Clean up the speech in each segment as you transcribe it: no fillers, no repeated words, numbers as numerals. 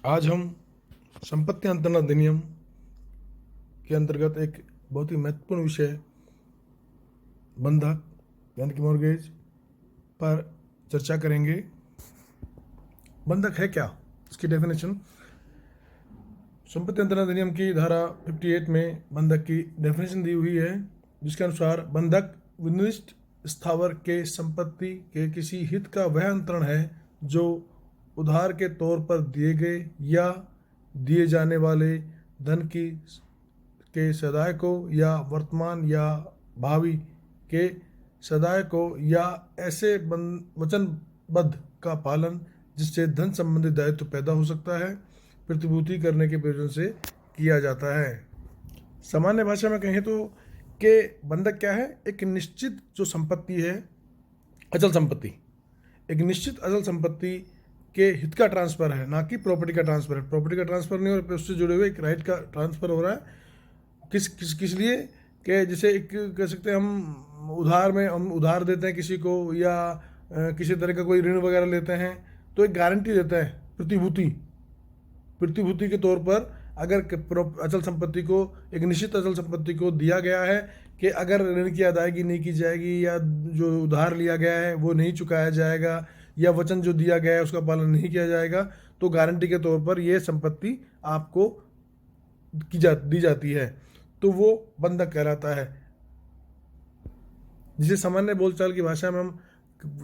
आज हम संपत्ति अंतरण अधिनियम के अंतर्गत एक बहुत ही महत्वपूर्ण विषय बंधक यानी कि मॉर्गेज पर चर्चा करेंगे। बंधक है क्या, इसकी डेफिनेशन संपत्ति अंतरण अधिनियम की धारा 58 में बंधक की डेफिनेशन दी हुई है, जिसके अनुसार बंधक विनिर्दिष्ट स्थावर के संपत्ति के किसी हित का वह अंतरण है जो उधार के तौर पर दिए गए या दिए जाने वाले धन की के सदाय को या वर्तमान या भावी के सदाय को या ऐसे वचनबद्ध का पालन जिससे धन संबंधी दायित्व पैदा हो सकता है प्रतिभूति करने के प्रयोजन से किया जाता है। सामान्य भाषा में कहें तो कि बंधक क्या है? एक निश्चित जो संपत्ति है, अचल संपत्ति, एक निश्चित अचल संपत्ति के हित का ट्रांसफर है, ना कि प्रॉपर्टी का ट्रांसफर है। प्रॉपर्टी का ट्रांसफर नहीं हो रहा, उससे जुड़े हुए एक राइट का ट्रांसफर हो रहा है। किस लिए कि जैसे एक कह सकते हैं हम उधार में हम उधार देते हैं किसी को या किसी तरह का कोई ऋण वगैरह लेते हैं तो एक गारंटी देता है, प्रतिभूति के तौर पर अगर अचल संपत्ति को, एक निश्चित अचल संपत्ति को दिया गया है कि अगर ऋण की अदायगी नहीं की जाएगी या जो उधार लिया गया है वो नहीं चुकाया जाएगा या वचन जो दिया गया है उसका पालन नहीं किया जाएगा, तो गारंटी के तौर पर यह संपत्ति आपको दी जाती है, तो वो बंधक कहलाता है। जिसे सामान्य बोलचाल की भाषा में हम,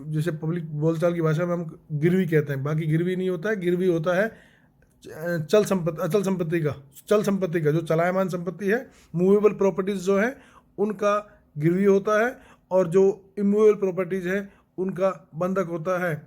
जैसे पब्लिक बोलचाल की भाषा में हम गिरवी कहते हैं। बाकी गिरवी नहीं होता है, गिरवी होता है अचल संपत्ति का जो चलायमान संपत्ति है, मूवेबल प्रॉपर्टीज जो है उनका गिरवी होता है, और जो इमूवेबल प्रॉपर्टीज है उनका बंधक होता है।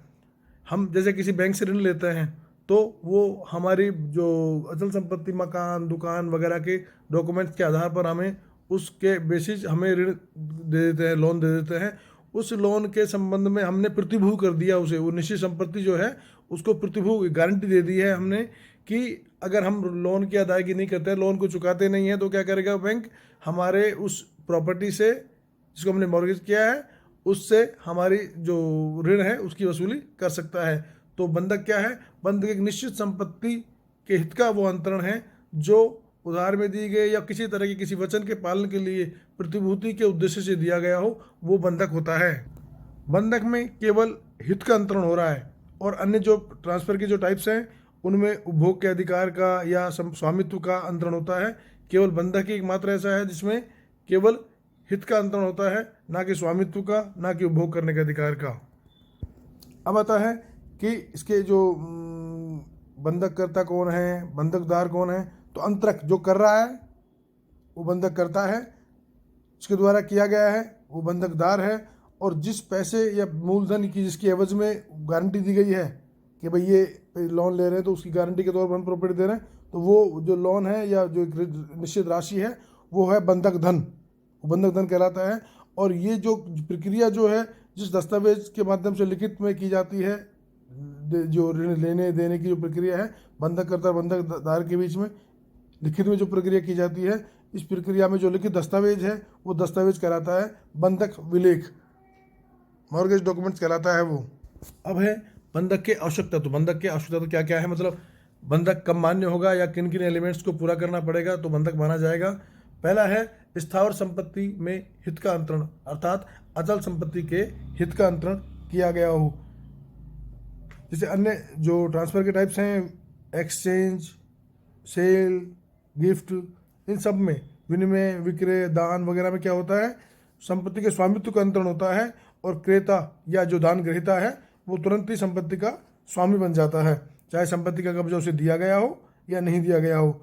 हम जैसे किसी बैंक से ऋण लेते हैं तो वो हमारी जो अचल संपत्ति, मकान, दुकान वगैरह के डॉक्यूमेंट्स के आधार पर हमें उसके बेसिस हमें ऋण दे देते हैं, लोन दे देते हैं। उस लोन के संबंध में हमने प्रतिभू कर दिया उसे, वो निश्चित संपत्ति जो है उसको प्रतिभू गारंटी दे दी है हमने कि अगर हम लोन की अदायगी नहीं करते, लोन को चुकाते नहीं है, तो क्या करेगा बैंक? हमारे उस प्रॉपर्टी से जिसको हमने मॉर्गेज किया है उससे हमारी जो ऋण है उसकी वसूली कर सकता है। तो बंधक क्या है? बंधक एक निश्चित संपत्ति के हित का वो अंतरण है जो उधार में दी गई या किसी तरह के किसी वचन के पालन के लिए प्रतिभूति के उद्देश्य से दिया गया हो, वो बंधक होता है। बंधक में केवल हित का अंतरण हो रहा है, और अन्य जो ट्रांसफर की जो टाइप्स हैं उनमें उपभोग के अधिकार का या स्वामित्व का अंतरण होता है। केवल बंधक ही एकमात्र ऐसा है जिसमें केवल हित का अंतरण होता है, ना कि स्वामित्व का, ना कि उपभोग करने के अधिकार का। अब आता है कि इसके जो बंधककर्ता कौन है, बंधकदार कौन है। तो अंतरक जो कर रहा है वो बंधक करता है, उसके द्वारा किया गया है वो बंधकदार है, और जिस पैसे या मूलधन की जिसकी एवज में गारंटी दी गई है कि भाई ये लोन ले रहे हैं तो उसकी गारंटी के तौर पर हम प्रॉपर्टी दे रहे हैं, तो वो जो लोन है या जो निश्चित राशि है वो है बंधक धन, वो बंधक धन कहलाता है। और ये जो प्रक्रिया जो है, जिस दस्तावेज के माध्यम से लिखित में की जाती है, जो ऋण लेने देने की जो प्रक्रिया है बंधककर्ता और बंधकदार के बीच में लिखित में जो प्रक्रिया की जाती है, इस प्रक्रिया में जो लिखित दस्तावेज है वो दस्तावेज कहलाता है बंधक विलेख, मॉर्गेज डॉक्यूमेंट्स कहलाता है वो। अब है बंधक के आवश्यकता। तो बंधक के आवश्यकता तो क्या क्या है, मतलब बंधक कब मान्य होगा या किन किन एलिमेंट्स को पूरा करना पड़ेगा तो बंधक माना जाएगा। पहला है स्थावर संपत्ति में हित का अंतरण, अर्थात अचल संपत्ति के हित का अंतरण किया गया हो। जैसे अन्य जो ट्रांसफर के टाइप्स हैं, एक्सचेंज, सेल, गिफ्ट, इन सब में विनिमय, विक्रय, दान वगैरह में क्या होता है? संपत्ति के स्वामित्व का अंतरण होता है, और क्रेता या जो दान ग्रहीता है वो तुरंत ही संपत्ति का स्वामी बन जाता है, चाहे संपत्ति का कब्जा उसे दिया गया हो या नहीं दिया गया हो।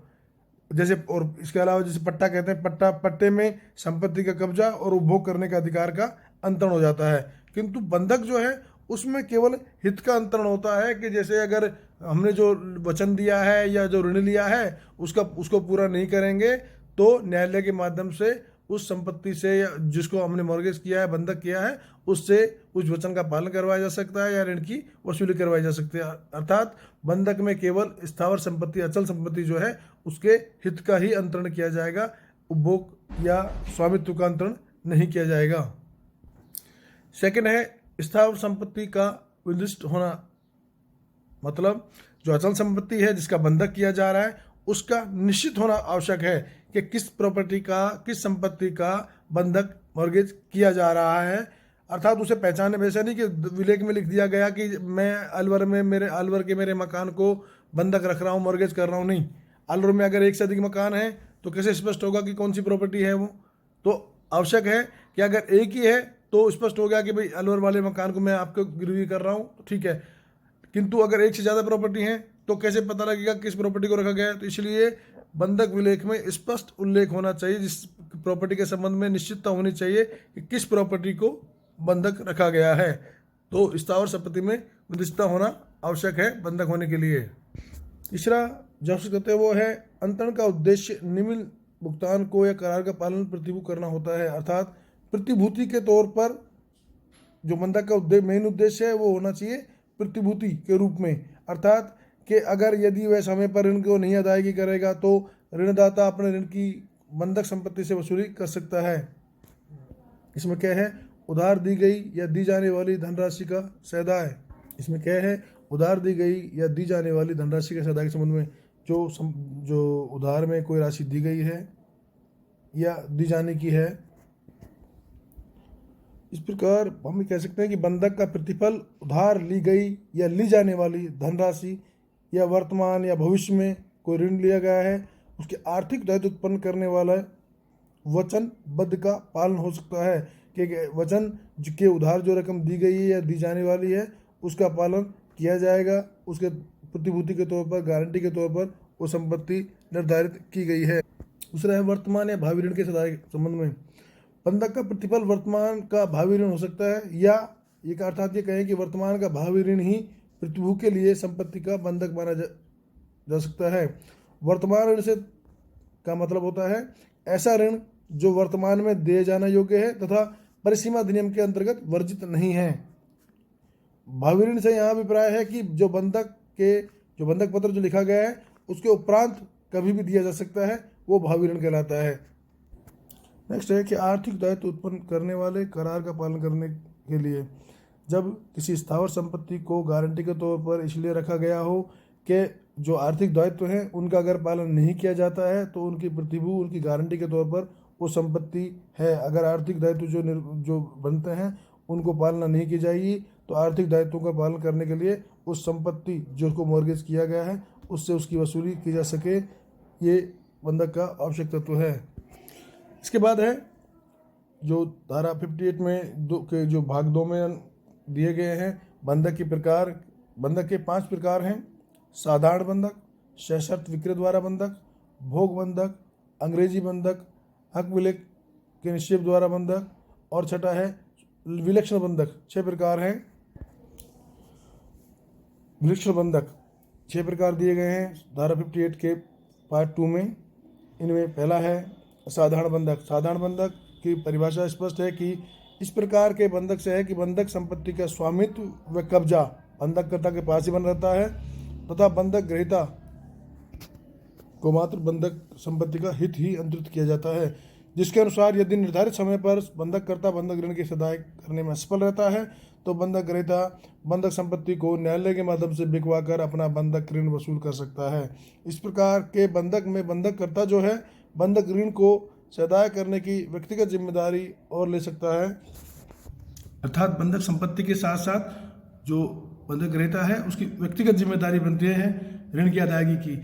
जैसे, और इसके अलावा जैसे पट्टा कहते हैं, पट्टे में संपत्ति का कब्जा और उपभोग करने का अधिकार का अंतरण हो जाता है। किंतु बंधक जो है उसमें केवल हित का अंतरण होता है कि जैसे अगर हमने जो वचन दिया है या जो ऋण लिया है उसको पूरा नहीं करेंगे तो न्यायालय के माध्यम से उस संपत्ति से या जिसको हमने मॉर्गेज किया है, बंधक किया है, उससे उस वचन का पालन करवाया जा सकता है या ऋण की वसूली करवाई जा सकती है। अर्थात बंधक में केवल स्थावर संपत्ति, अचल संपत्ति जो है उसके हित का ही अंतरण किया जाएगा, उपभोग या स्वामित्व का अंतरण नहीं किया जाएगा। सेकंड है स्थावर संपत्ति का विनिर्दिष्ट होना, मतलब जो अचल संपत्ति है जिसका बंधक किया जा रहा है उसका निश्चित होना आवश्यक है कि किस प्रॉपर्टी का, किस संपत्ति का बंधक मॉर्गेज किया जा रहा है। अर्थात उसे पहचाने, वैसा नहीं कि विलेख में लिख दिया गया कि मैं अलवर के मेरे मकान को बंधक रख रहा हूँ, मॉर्गेज कर रहा हूँ। नहीं, अलवर में अगर एक से अधिक मकान है तो कैसे स्पष्ट होगा कि कौन सी प्रॉपर्टी है वो। तो आवश्यक है कि अगर एक ही है तो स्पष्ट हो गया कि भाई अलवर वाले मकान को मैं आपको गिरवी कर रहा हूँ, ठीक है। किंतु अगर एक से ज़्यादा प्रॉपर्टी है तो कैसे पता लगेगा किस प्रॉपर्टी को रखा गया है। तो इसलिए बंधक विलेख में स्पष्ट उल्लेख होना चाहिए, जिस प्रॉपर्टी के संबंध में निश्चितता होनी चाहिए कि किस प्रॉपर्टी को बंधक रखा गया है। तो स्थावर संपत्ति में निश्चितता होना आवश्यक है बंधक होने के लिए। तीसरा जो आवश्यक करते हैं वो है अंतरण का उद्देश्य निम्न भुगतान को या करार का पालन प्रतिभूति करना होता है। अर्थात प्रतिभूति के तौर पर जो बंधक का मेन उद्देश्य है वो होना चाहिए प्रतिभूति के रूप में। अर्थात कि अगर यदि वह समय पर ऋण को नहीं अदायगी करेगा तो ऋणदाता अपने ऋण की बंधक संपत्ति से वसूली कर सकता है। इसमें क्या है, उधार दी गई या दी जाने वाली धनराशि का सौदा। इसमें क्या है, उधार दी गई या दी जाने वाली धनराशि के सौदा के संबंध में जो उधार में कोई राशि दी गई है या दी जाने की है। इस प्रकार हम कह सकते हैं कि बंधक का प्रतिफल उधार ली गई या ली जाने वाली धनराशि या वर्तमान या भविष्य में कोई ऋण लिया गया है उसके आर्थिक दायित्व उत्पन्न करने वाला वचनबद्ध का पालन हो सकता है कि वचन के उधार जो रकम दी गई है या दी जाने वाली है उसका पालन किया जाएगा। उसके प्रतिभूति के तौर पर, गारंटी के तौर पर वो संपत्ति निर्धारित की गई है। दूसरा है वर्तमान या भावी ऋण के सौदे के संबंध में बंधक का प्रतिफल वर्तमान का भावी ऋण हो सकता है, या एक अर्थात ये कहें कि वर्तमान का भावी ऋण ही प्रतिभूति के लिए संपत्ति का बंधक माना जा सकता है। वर्तमान ऋण से का मतलब होता है ऐसा ऋण जो वर्तमान में दिए जाना योग्य है तथा परिसीमा अधिनियम के अंतर्गत वर्जित नहीं है। भावी ऋण से यहाँ अभिप्राय है कि जो बंधक पत्र जो लिखा गया है उसके उपरांत कभी भी दिया जा सकता है, वो भावी ऋण कहलाता है। नेक्स्ट है कि आर्थिक दायित्व उत्पन्न करने वाले करार का पालन करने के लिए जब किसी स्थावर संपत्ति को गारंटी के तौर पर इसलिए रखा गया हो कि जो आर्थिक दायित्व हैं उनका अगर पालन नहीं किया जाता है तो उनकी प्रतिभूति उनकी गारंटी के तौर पर वो संपत्ति है। अगर आर्थिक दायित्व जो बनते हैं उनको पालना नहीं की जाएगी तो आर्थिक दायित्वों का पालन करने के लिए उस संपत्ति जो को मॉर्गेज किया गया है उससे उसकी वसूली की जा सके, ये बंधक का आवश्यक तत्व है। इसके बाद है जो धारा 58 में जो भाग 2 में दिए गए हैं बंधक के प्रकार। बंधक के 5 प्रकार हैं: साधारण बंधक, सशर्त विक्रय द्वारा बंधक, भोग बंधक, अंग्रेजी बंधक, हक विलेख के निक्षेप द्वारा बंधक, और छठा है विलक्षण बंधक। 6 प्रकार हैं विलक्षण बंधक। 6 प्रकार दिए गए हैं धारा 58 के पार्ट 2 में। इनमें पहला है साधारण बंधक। साधारण बंधक की परिभाषा स्पष्ट है कि इस प्रकार के बंधक से है कि बंधक संपत्ति का स्वामित्व व कब्जा बंधककर्ता के पास ही बन रहता है तथा बंधक ग्रहीता को मात्र बंधक संपत्ति का हित ही अंतरित किया जाता है, जिसके अनुसार यदि निर्धारित समय पर बंधककर्ता बंधक ऋण की सदाई करने में असफल रहता है तो बंधक ग्रहीता बंधक संपत्ति को न्यायालय के माध्यम से बिकवा कर अपना बंधक ऋण वसूल कर सकता है। इस प्रकार के बंधक में बंधककर्ता जो है बंधक ऋण को सदाई करने की व्यक्तिगत जिम्मेदारी और ले सकता है। अर्थात बंधक संपत्ति के साथ साथ जो बंधक ग्रहीता है उसकी व्यक्तिगत जिम्मेदारी बनती है ऋण की अदायगी की।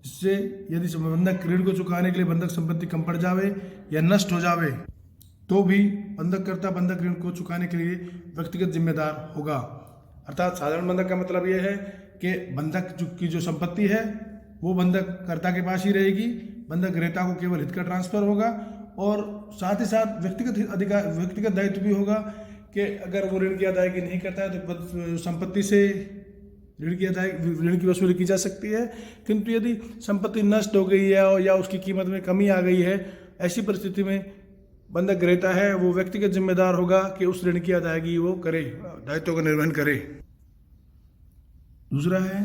इससे यदि बंधक ऋण को चुकाने के लिए बंधक संपत्ति कम पड़ जावे या नष्ट हो जावे तो भी बंधककर्ता बंधक ऋण को चुकाने के लिए व्यक्तिगत जिम्मेदार होगा। अर्थात साधारण बंधक का मतलब यह है कि बंधक की जो संपत्ति है वो बंधककर्ता के पास ही रहेगी, बंधक ग्रहीता को केवल हित का ट्रांसफर होगा और साथ ही साथ व्यक्तिगत दायित्व भी होगा कि अगर वो ऋण की अदायगी नहीं करता है तो संपत्ति से ऋण की वसूली की जा सकती है। किंतु यदि संपत्ति नष्ट हो गई है या उसकी कीमत में कमी आ गई है, ऐसी परिस्थिति में बंधक ग्रहीता है वो व्यक्तिगत जिम्मेदार होगा कि उस ऋण की अदायगी वो करे, दायित्वों का निर्वहन करे। दूसरा है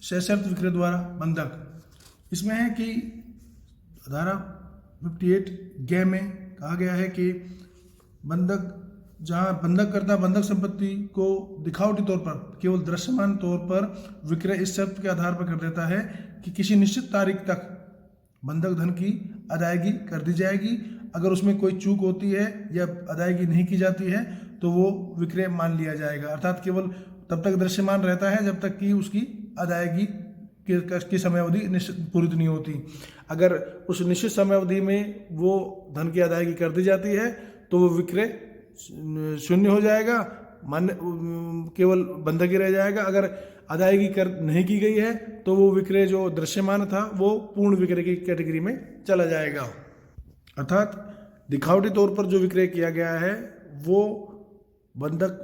सशर्त विक्रय द्वारा बंधक। इसमें है कि धारा 58 ग में कहा गया है कि बंधक जहाँ बंधककर्ता बंधक संपत्ति को दिखावटी तौर पर केवल दृश्यमान तौर पर विक्रय इस शर्त के आधार पर कर देता है कि किसी निश्चित तारीख तक बंधक धन की अदायगी कर दी जाएगी। अगर उसमें कोई चूक होती है या अदायगी नहीं की जाती है तो वो विक्रय मान लिया जाएगा। अर्थात केवल तब तक दृश्यमान रहता है जब तक कि उसकी अदायगी की समयावधि पूरी नहीं होती। अगर उस निश्चित समयावधि में वो धन की अदायगी कर दी जाती है तो वो विक्रय शून्य हो जाएगा, मान्य केवल बंधक ही रह जाएगा। अगर अदायगी कर नहीं की गई है तो वो विक्रय जो दृश्यमान था वो पूर्ण विक्रय की कैटेगरी में चला जाएगा। अर्थात दिखावटी तौर पर जो विक्रय किया गया है वो बंधक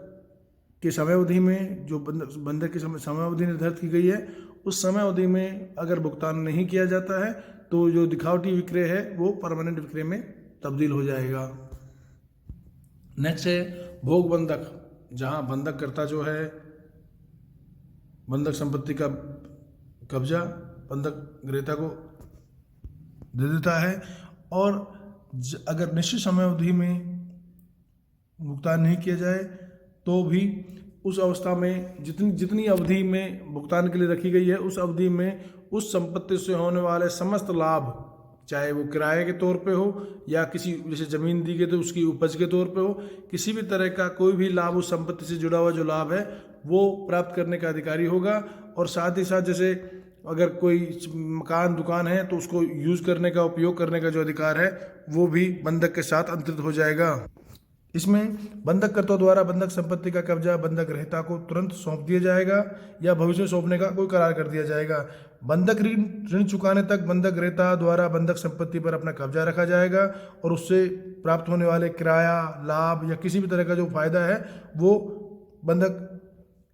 की समयावधि में, जो बंधक की समयावधि निर्धारित की गई है उस समयावधि में अगर भुगतान नहीं किया जाता है तो जो दिखावटी विक्रय है वो परमानेंट विक्रय में तब्दील हो जाएगा। नेक्स्ट है भोग बंधक, जहां बंधक करता जो है बंधक संपत्ति का कब्जा बंधक ग्रेता को दे देता है और अगर निश्चित समयावधि में भुगतान नहीं किया जाए तो भी उस अवस्था में जितनी अवधि में भुगतान के लिए रखी गई है उस अवधि में उस संपत्ति से होने वाले समस्त लाभ, चाहे वो किराए के तौर पे हो या किसी जैसे ज़मीन दी गई तो उसकी उपज के तौर पे हो, किसी भी तरह का कोई भी लाभ उस संपत्ति से जुड़ा हुआ जो लाभ है वो प्राप्त करने का अधिकारी होगा। और साथ ही साथ जैसे अगर कोई मकान दुकान है तो उसको यूज़ करने का, उपयोग करने का जो अधिकार है वो भी बंधक के साथ अंतरित हो जाएगा। इसमें बंधककर्ता द्वारा बंधक संपत्ति का कब्जा बंधक ग्रहीता को तुरंत सौंप दिया जाएगा या भविष्य में सौंपने का कोई करार कर दिया जाएगा। बंधक ऋण चुकाने तक बंधक ग्रहीता द्वारा बंधक संपत्ति पर अपना कब्जा रखा जाएगा और उससे प्राप्त होने वाले किराया, लाभ या किसी भी तरह का जो फायदा है वो बंधक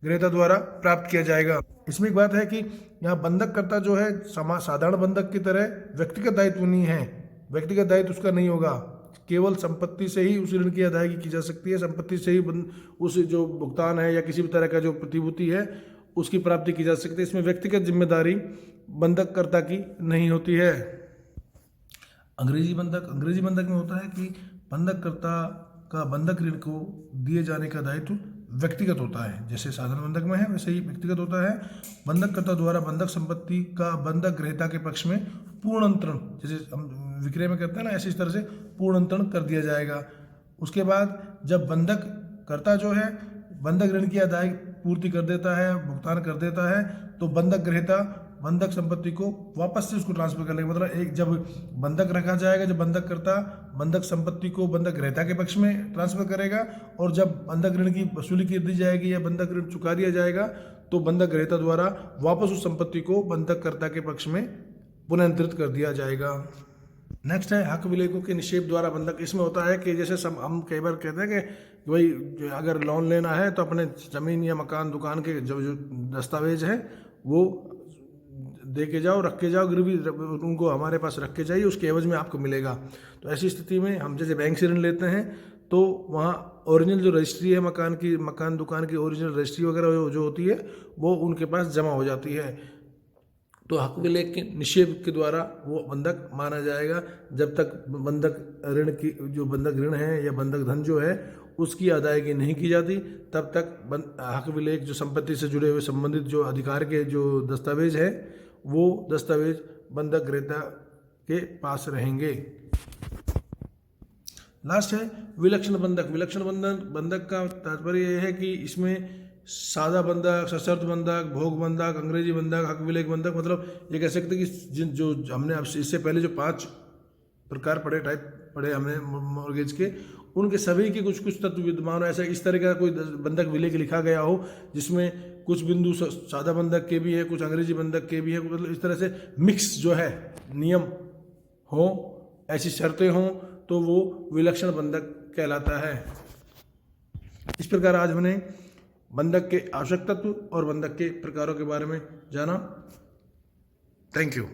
ग्रहीता द्वारा प्राप्त किया जाएगा। इसमें एक बात है कि यहाँ बंधककर्ता जो है साधारण बंधक की तरह व्यक्तिगत दायित्व नहीं है, व्यक्तिगत दायित्व उसका नहीं होगा। केवल संपत्ति से ही उस ऋण की अदायगी की जा सकती है, संपत्ति से ही उस जो भुगतान है या किसी भी तरह का जो प्रतिभूति है उसकी प्राप्ति की जा सकती है। इसमें व्यक्तिगत जिम्मेदारी बंधककर्ता की नहीं होती है। अंग्रेजी बंधक में होता है कि बंधककर्ता का बंधक ऋण को दिए जाने का दायित्व व्यक्तिगत होता है, जैसे साधारण बंधक में है वैसे ही व्यक्तिगत होता है। बंधककर्ता द्वारा बंधक संपत्ति का बंधक ग्रहीता के पक्ष में पूर्ण अंतरण, जैसे हम विक्रय में करते हैं ना, ऐसे इस तरह से पूर्ण अंतरण कर दिया जाएगा। उसके बाद जब बंधक करता जो है बंधक ऋण की अदायगी पूर्ति कर देता है, भुगतान कर देता है, तो बंधक ग्रहीता बंधक संपत्ति को वापस से उसको ट्रांसफर कर लेगा। मतलब एक जब बंधक रखा जाएगा, जब बंधक करता बंधक संपत्ति को बंधक ग्रहीता के पक्ष में ट्रांसफर करेगा और जब बंधक ऋण की वसूली कर दी जाएगी या बंधक ऋण चुका दिया जाएगा तो बंधक ग्रहीता द्वारा वापस उस संपत्ति को बंधककर्ता के पक्ष में पुनर्निर्धारित कर दिया जाएगा। नेक्स्ट है हक विलेखों के निक्षेप द्वारा बंधक। इसमें होता है कि जैसे हम कई बार कहते हैं कि भाई अगर लोन लेना है तो अपने ज़मीन या मकान दुकान के जो दस्तावेज हैं वो दे के जाओ, रख के जाओ, गिरवी उनको हमारे पास रख के जाइए, उसके एवज में आपको मिलेगा। तो ऐसी स्थिति में हम जैसे बैंक से ऋण लेते हैं तो वहाँ ओरिजिनल जो रजिस्ट्री है मकान दुकान की ओरिजिनल रजिस्ट्री वगैरह जो होती है वो उनके पास जमा हो जाती है। तो हक विलेख के निक्षेप के द्वारा वो बंधक माना जाएगा जब तक बंधक ऋण की जो बंधक ऋण है या बंधक धन जो है उसकी अदायगी नहीं की जाती, तब तक हक विलेख जो संपत्ति से जुड़े हुए संबंधित जो अधिकार के जो दस्तावेज है वो दस्तावेज बंधक ग्रहीता के पास रहेंगे। लास्ट है विलक्षण बंधक। विलक्षण बंधक का तात्पर्य यह है कि इसमें सादा बंधक, सशर्त बंधक, भोग बंधक, अंग्रेजी बंधक, हक विलेख बंधक, मतलब ये कह सकते हैं कि जो हमने इससे पहले जो 5 प्रकार पढ़े हमने मॉर्गेज के, उनके सभी के कुछ तत्व विद्यमान हो। ऐसा इस तरह का कोई बंधक विलेख लिखा गया हो जिसमें कुछ बिंदु सादा बंधक के भी है, कुछ अंग्रेजी बंधक के भी है, मतलब इस तरह से मिक्स जो है नियम हो, ऐसी शर्तें हों तो वो विलक्षण बंधक कहलाता है। इस प्रकार आज हमने बंधक के आवश्यक तत्व और बंधक के प्रकारों के बारे में जाना। Thank you.